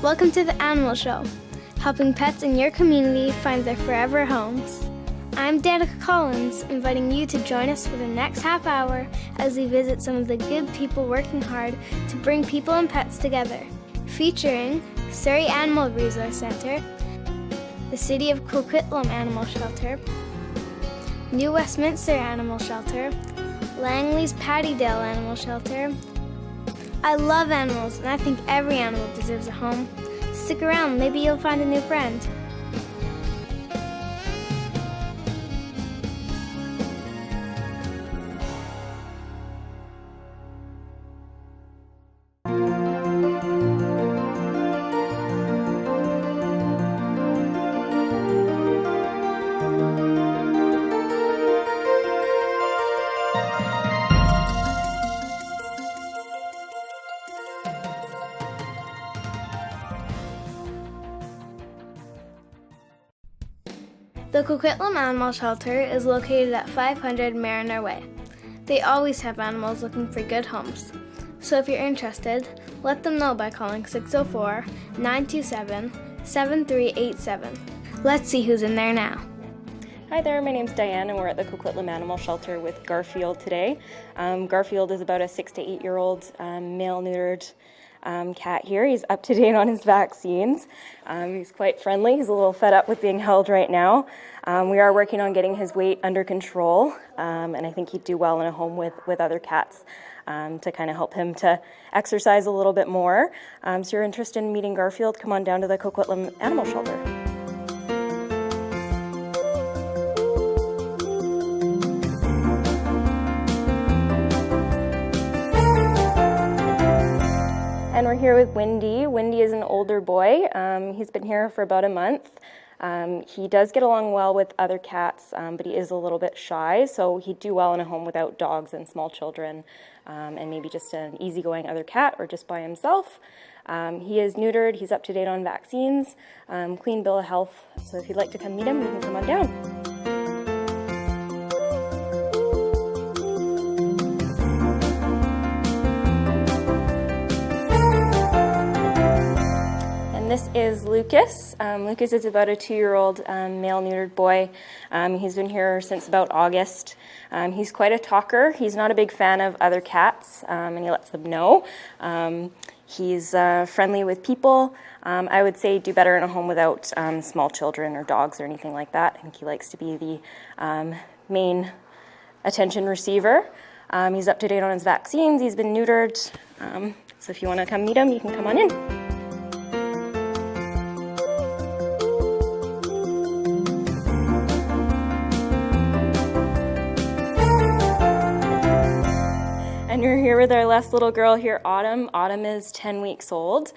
Welcome to the Animal Show, helping pets in your community find their forever homes. I'm Danica Collins, inviting you to join us for the next half hour as we visit some of the good people working hard to bring people and pets together. Featuring Surrey Animal Resource Centre, the City of Coquitlam Animal Shelter, New Westminster Animal Shelter, Langley's Pattydale Animal Shelter. I love animals, and I think every animal deserves a home. Stick around, maybe you'll find a new friend. The Coquitlam Animal Shelter is located at 500 Mariner Way. They always have animals looking for good homes. So if you're interested, let them know by calling 604-927-7387. Let's see who's in there now. Hi there, my name's Diane and we're at the Coquitlam Animal Shelter with Garfield today. Garfield is about a 6 to 8 year old male neutered cat here. He's up to date on his vaccines. He's quite friendly. He's a little fed up with being held right now. We are working on getting his weight under control, and I think he'd do well in a home with other cats to kind of help him to exercise a little bit more. So if you're interested in meeting Garfield, come on down to the Coquitlam Animal Shelter. And we're here with Windy. Windy is an older boy. He's been here for about a month. He does get along well with other cats, but he is a little bit shy, so he'd do well in a home without dogs and small children, and maybe just an easygoing other cat or just by himself. He is neutered, he's up to date on vaccines, clean bill of health, so if you'd like to come meet him, you can come on down. This is Lucas. Lucas is about a 2-year-old male neutered boy. He's been here since about August. He's quite a talker. He's not a big fan of other cats, and he lets them know. He's friendly with people. I would say do better in a home without small children or dogs or anything like that. I think he likes to be the main attention receiver. He's up to date on his vaccines. He's been neutered. So if you want to come meet him, you can come on in. And you're here with our last little girl here, Autumn. Autumn is 10 weeks old.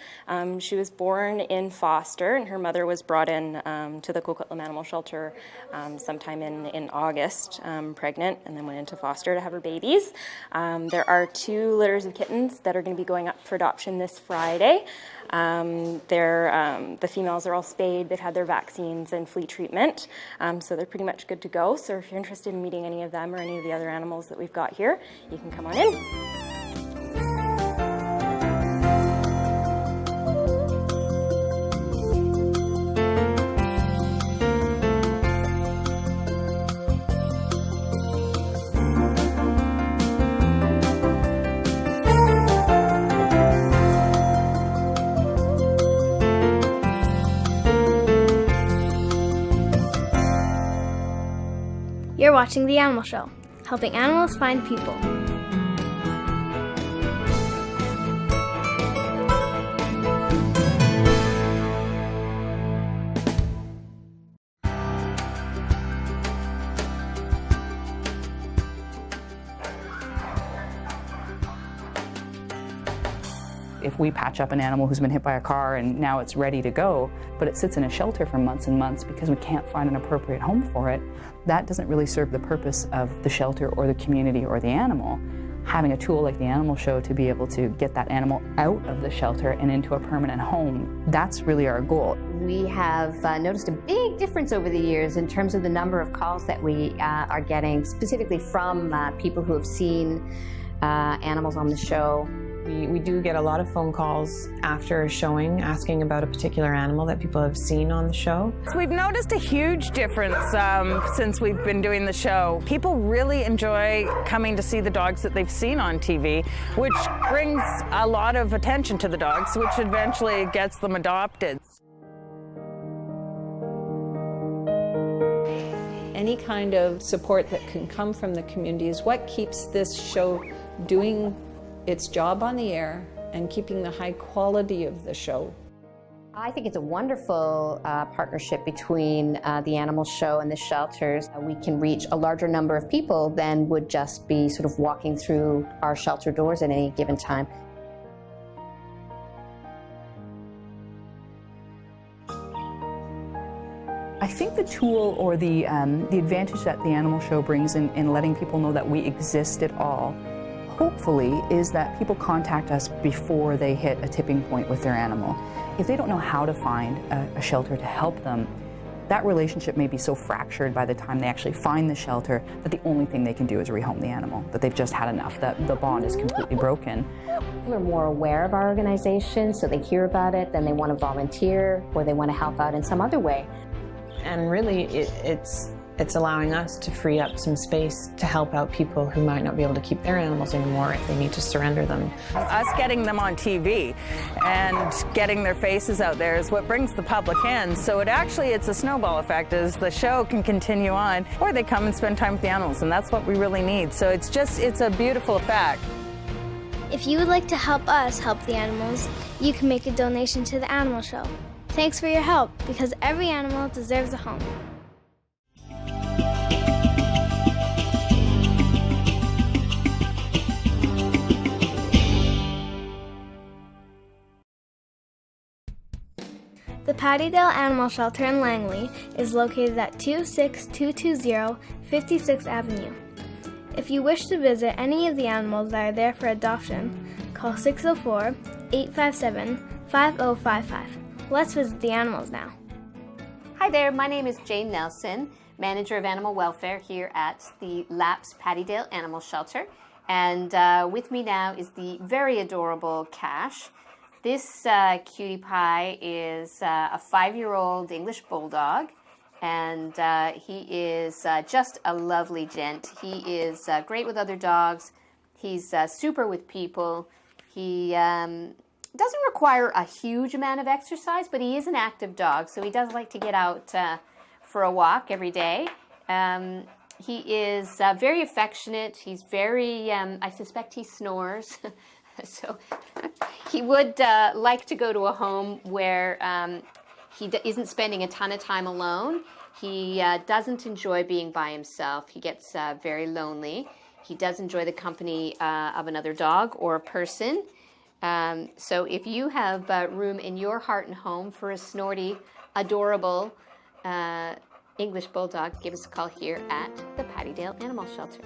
She was born in foster, and her mother was brought in to the Coquitlam Animal Shelter sometime in August, pregnant, and then went into foster to have her babies. There are 2 litters of kittens that are going to be going up for adoption this Friday. The females are all spayed, they've had their vaccines and flea treatment, so they're pretty much good to go. So if you're interested in meeting any of them or any of the other animals that we've got here, you can come on in. You're watching The Animal Show, helping animals find people. If we patch up an animal who's been hit by a car and now it's ready to go, but it sits in a shelter for months and months because we can't find an appropriate home for it, that doesn't really serve the purpose of the shelter or the community or the animal. Having a tool like the Animal Show to be able to get that animal out of the shelter and into a permanent home, that's really our goal. We have noticed a big difference over the years in terms of the number of calls that we are getting, specifically from people who have seen animals on the show We do get a lot of phone calls after a showing asking about a particular animal that people have seen on the show. So we've noticed a huge difference since we've been doing the show. People really enjoy coming to see the dogs that they've seen on TV, which brings a lot of attention to the dogs, which eventually gets them adopted. Any kind of support that can come from the community is what keeps this show doing its job on the air and keeping the high quality of the show. I think it's a wonderful partnership between the animal show and the shelters. We can reach a larger number of people than would just be sort of walking through our shelter doors at any given time. I think the tool or the advantage that the animal show brings in letting people know that we exist at all, hopefully, is that people contact us before they hit a tipping point with their animal. If they don't know how to find a shelter to help them, that relationship may be so fractured by the time they actually find the shelter that the only thing they can do is rehome the animal, that they've just had enough, that the bond is completely broken. People are more aware of our organization, so they hear about it, then they want to volunteer, or they want to help out in some other way. And really, it's allowing us to free up some space to help out people who might not be able to keep their animals anymore if they need to surrender them. Us getting them on TV and getting their faces out there is what brings the public in. So it's a snowball effect as the show can continue on, or they come and spend time with the animals, and that's what we really need. So it's a beautiful effect. If you would like to help us help the animals, you can make a donation to the animal show. Thanks for your help, because every animal deserves a home. The Pattydale Animal Shelter in Langley is located at 26220 56th Avenue. If you wish to visit any of the animals that are there for adoption, call 604-857-5055. Let's visit the animals now. Hi there, my name is Jane Nelson, Manager of Animal Welfare here at the Laps Pattydale Animal Shelter. And with me now is the very adorable Cash. This cutie pie is a 5-year-old English Bulldog, and he is just a lovely gent. He is great with other dogs. He's super with people. He doesn't require a huge amount of exercise, but he is an active dog, so he does like to get out for a walk every day. He is very affectionate. He's very, I suspect he snores. So he would like to go to a home where he isn't spending a ton of time alone. He doesn't enjoy being by himself. He gets very lonely. He does enjoy the company of another dog or a person. So if you have room in your heart and home for a snorty, adorable English Bulldog, give us a call here at the Pattydale Animal Shelter.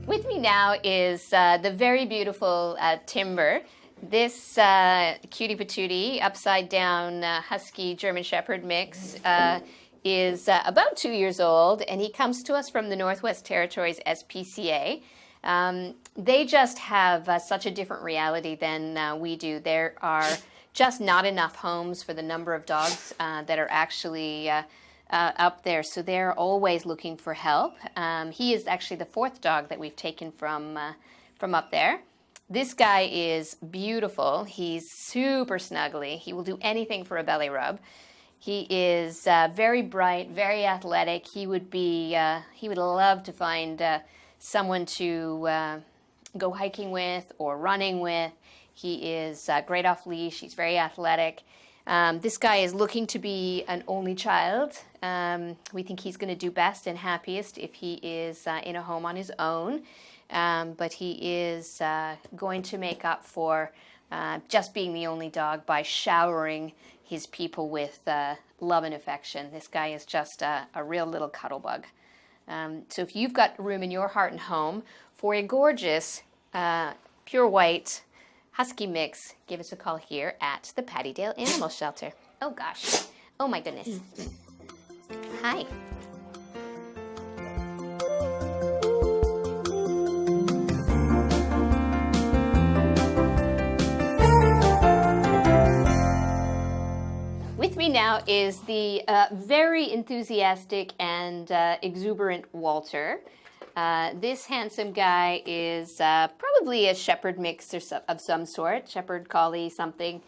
With me now is the very beautiful Timber. This cutie patootie, upside down husky German Shepherd mix is about 2 years old, and he comes to us from the Northwest Territories SPCA. They just have such a different reality than we do. There are just not enough homes for the number of dogs that are actually up there, so they're always looking for help. He is actually the 4th dog that we've taken from up there. This guy is beautiful. He's super snuggly. He will do anything for a belly rub. He is very bright, very athletic. He would love to find someone to go hiking with or running with. He is great off leash. He's very athletic. This guy is looking to be an only child. We think he's going to do best and happiest if he is in a home on his own. But he is going to make up for just being the only dog by showering his people with love and affection. This guy is just a real little cuddle bug. So if you've got room in your heart and home for a gorgeous, pure white husky mix, give us a call here at the Pattydale Animal Shelter. Oh gosh, Oh my goodness. Hi. With me now is the very enthusiastic and exuberant Walter. This handsome guy is probably a shepherd mix of some sort, shepherd collie something.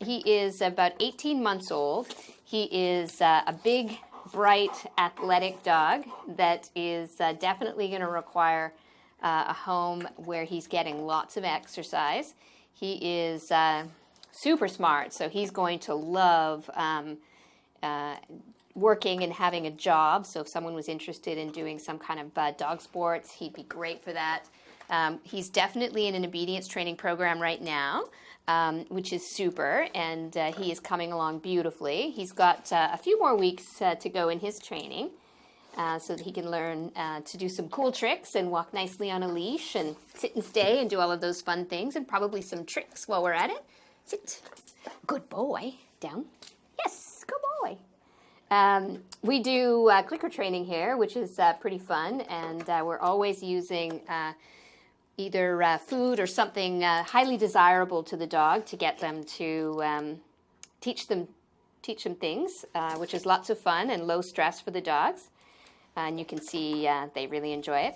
He is about 18 months old. He is a big, bright, athletic dog that is definitely going to require a home where he's getting lots of exercise. He is super smart, so he's going to love working and having a job. So if someone was interested in doing some kind of dog sports, he'd be great for that. He's definitely in an obedience training program right now, which is super, and he is coming along beautifully. He's got a few more weeks to go in his training so that he can learn to do some cool tricks and walk nicely on a leash and sit and stay and do all of those fun things, and probably some tricks while we're at it. Sit. Good boy. Down. Yes, good boy. We do clicker training here, which is pretty fun, and we're always using either food or something highly desirable to the dog to get them to teach them things, which is lots of fun and low stress for the dogs. And you can see they really enjoy it.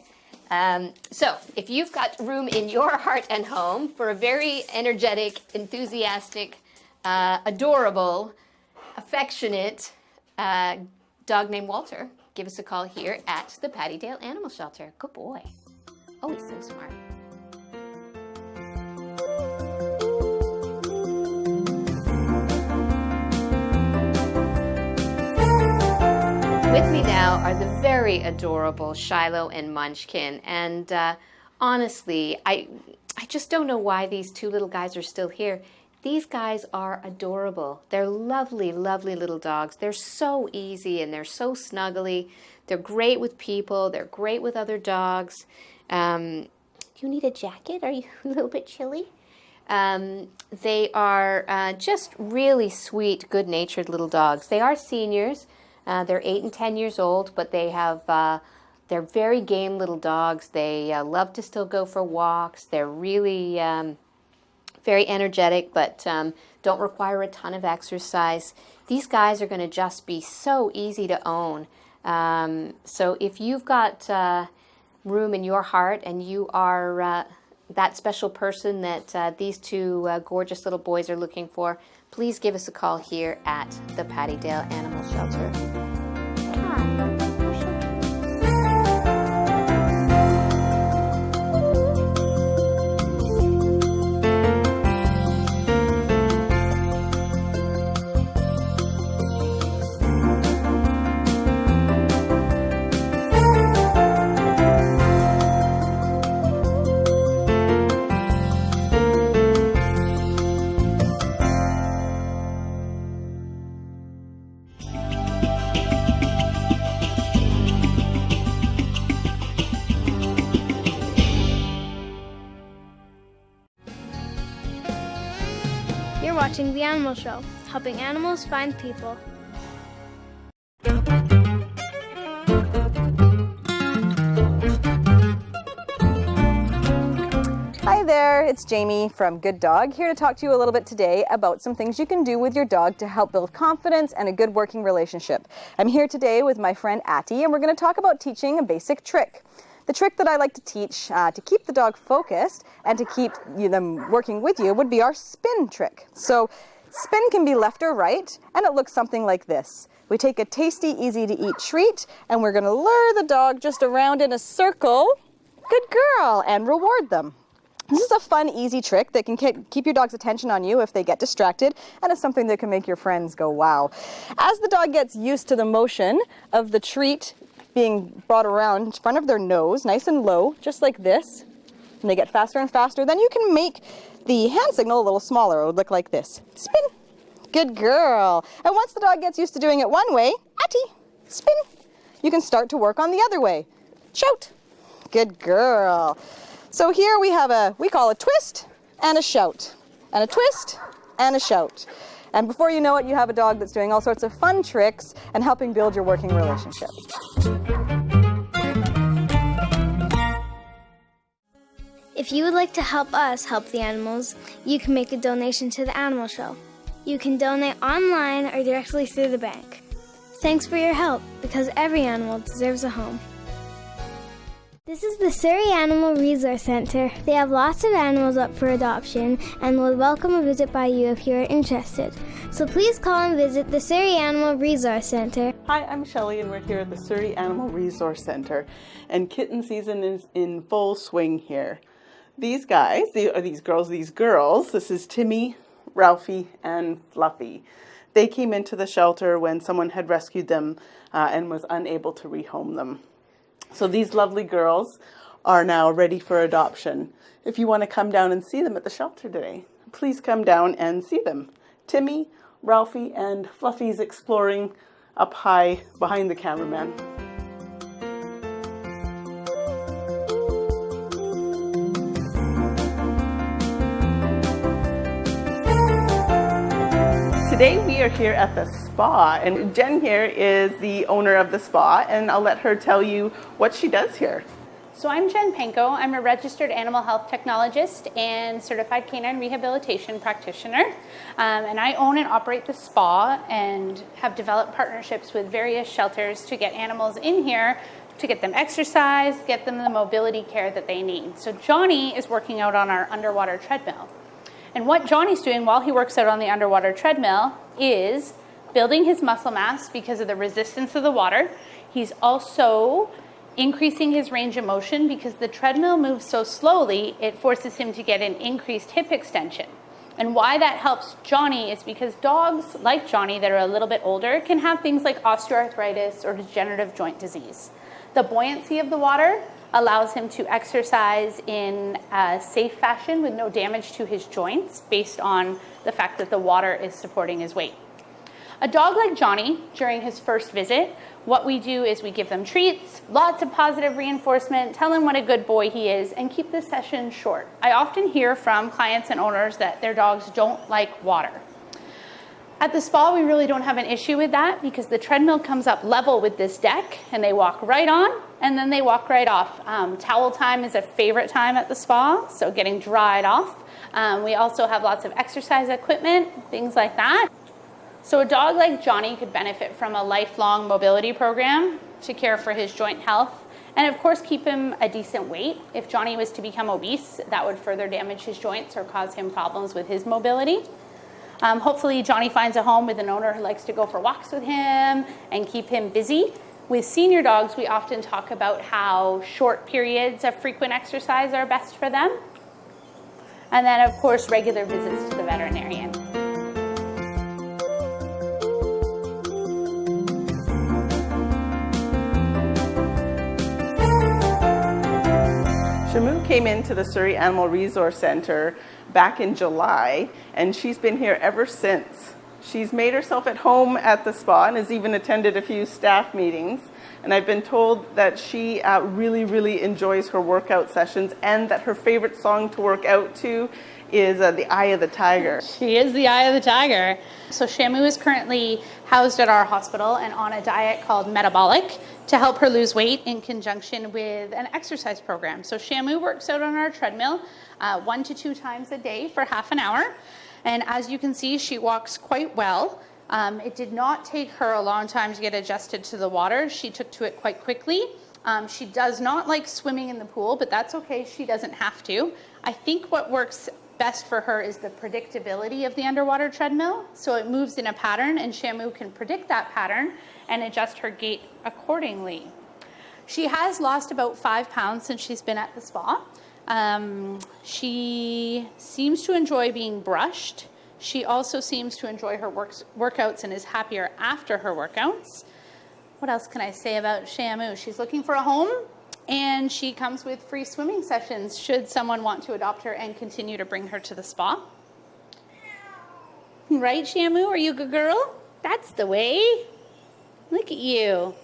So if you've got room in your heart and home for a very energetic, enthusiastic, adorable, affectionate dog named Walter, give us a call here at the Pattydale Animal Shelter. Good boy. Oh, he's so smart. With me now are the very adorable Shylo and Munchkin, and honestly, I just don't know why these two little guys are still here. These guys are adorable. They're lovely, lovely little dogs. They're so easy and they're so snuggly. They're great with people. They're great with other dogs. Do you need a jacket? Are you a little bit chilly? They are just really sweet, good-natured little dogs. They are seniors. They're 8 and 10 years old, but they have they're very game little dogs. They love to still go for walks. They're really very energetic, but don't require a ton of exercise. These guys are going to just be so easy to own. So if you've got room in your heart and you are that special person that these two gorgeous little boys are looking for, please give us a call here at the Pattydale Animal Shelter. You're watching The Animal Show, helping animals find people. Hi there, it's Jamie from Good Dog, here to talk to you a little bit today about some things you can do with your dog to help build confidence and a good working relationship. I'm here today with my friend Atty, and we're going to talk about teaching a basic trick. The trick that I like to teach to keep the dog focused and to keep them working with you would be our spin trick. So spin can be left or right, and it looks something like this. We take a tasty, easy to eat treat, and we're going to lure the dog just around in a circle, good girl, and reward them. This is a fun, easy trick that can keep your dog's attention on you if they get distracted, and it's something that can make your friends go wow. As the dog gets used to the motion of the treat being brought around in front of their nose, nice and low, just like this, and they get faster and faster, then you can make the hand signal a little smaller. It would look like this. Spin. Good girl. And once the dog gets used to doing it one way, Atty, spin. You can start to work on the other way. Shout. Good girl. So here we have we call a twist and a shout, and a twist and a shout. And before you know it, you have a dog that's doing all sorts of fun tricks and helping build your working relationship. If you would like to help us help the animals, you can make a donation to the Animal Show. You can donate online or directly through the bank. Thanks for your help, because every animal deserves a home. This is the Surrey Animal Resource Centre. They have lots of animals up for adoption and would welcome a visit by you if you are interested. So please call and visit the Surrey Animal Resource Centre. Hi, I'm Shelley and we're here at the Surrey Animal Resource Centre, and kitten season is in full swing here. These guys, these girls, this is Timmy, Ralphie, and Fluffy. They came into the shelter when someone had rescued them and was unable to rehome them. So these lovely girls are now ready for adoption. If you want to come down and see them at the shelter today, please come down and see them. Timmy, Ralphie, and Fluffy's exploring up high behind the cameraman. Today we are here at the spa, and Jen here is the owner of the spa, and I'll let her tell you what she does here. So I'm Jen Panko. I'm a registered animal health technologist and certified canine rehabilitation practitioner. And I own and operate the spa and have developed partnerships with various shelters to get animals in here to get them exercise, get them the mobility care that they need. So Johnny is working out on our underwater treadmill. And what Johnny's doing while he works out on the underwater treadmill is building his muscle mass because of the resistance of the water. He's also increasing his range of motion because the treadmill moves so slowly, it forces him to get an increased hip extension. And why that helps Johnny is because dogs like Johnny that are a little bit older can have things like osteoarthritis or degenerative joint disease. The buoyancy of the water allows him to exercise in a safe fashion with no damage to his joints based on the fact that the water is supporting his weight. A dog like Johnny, during his first visit, what we do is we give them treats, lots of positive reinforcement, tell him what a good boy he is, and keep the session short. I often hear from clients and owners that their dogs don't like water. At the spa, we really don't have an issue with that because the treadmill comes up level with this deck and they walk right on and then they walk right off. Towel time is a favorite time at the spa, so getting dried off. We also have lots of exercise equipment, things like that. So a dog like Johnny could benefit from a lifelong mobility program to care for his joint health and of course keep him a decent weight. If Johnny was to become obese, that would further damage his joints or cause him problems with his mobility. Hopefully Johnny finds a home with an owner who likes to go for walks with him and keep him busy. With senior dogs, we often talk about how short periods of frequent exercise are best for them. And then, of course, regular visits to the veterinarian. Shamu came into the Surrey Animal Resource Centre back in July, and she's been here ever since. She's made herself at home at the spa and has even attended a few staff meetings. And I've been told that she really, really enjoys her workout sessions and that her favorite song to work out to is The Eye of the Tiger. She is the eye of the tiger. So Shamu is currently housed at our hospital and on a diet called Metabolic to help her lose weight in conjunction with an exercise program. So Shamu works out on our treadmill 1 to 2 times a day for half an hour. And as you can see, she walks quite well. It did not take her a long time to get adjusted to the water. She took to it quite quickly. She does not like swimming in the pool, but that's okay. She doesn't have to. I think what works best for her is the predictability of the underwater treadmill. So it moves in a pattern and Shamu can predict that pattern and adjust her gait accordingly. She has lost about 5 pounds since she's been at the spa. She seems to enjoy being brushed. She also seems to enjoy her workouts and is happier after her workouts. What else can I say about Shamu? She's looking for a home, and she comes with free swimming sessions should someone want to adopt her and continue to bring her to the spa. Right, Shamu? Are you a good girl? That's the way. Look at you.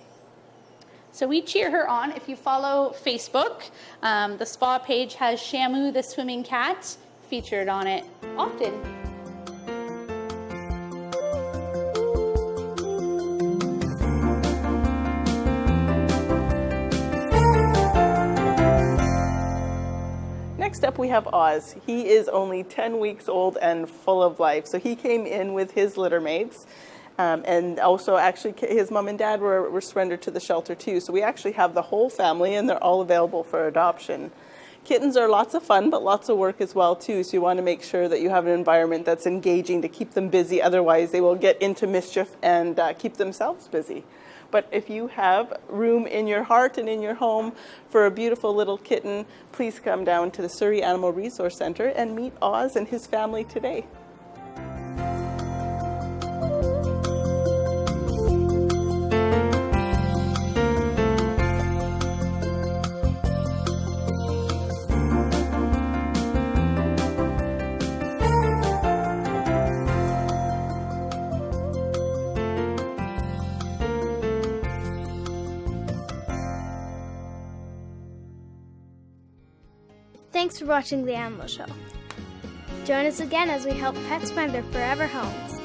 So we cheer her on. If you follow Facebook, the spa page has Shamu the swimming cat featured on it often. next up we have Oz. He is only 10 weeks old and full of life. So he came in with his litter mates. And also actually his mom and dad were surrendered to the shelter too. So we actually have the whole family and they're all available for adoption. Kittens are lots of fun, but lots of work as well too. So you want to make sure that you have an environment that's engaging to keep them busy. Otherwise they will get into mischief and keep themselves busy. But if you have room in your heart and in your home for a beautiful little kitten, please come down to the Surrey Animal Resource Center and meet Oz and his family today. Thanks for watching The Animal Show. Join us again as we help pets find their forever homes.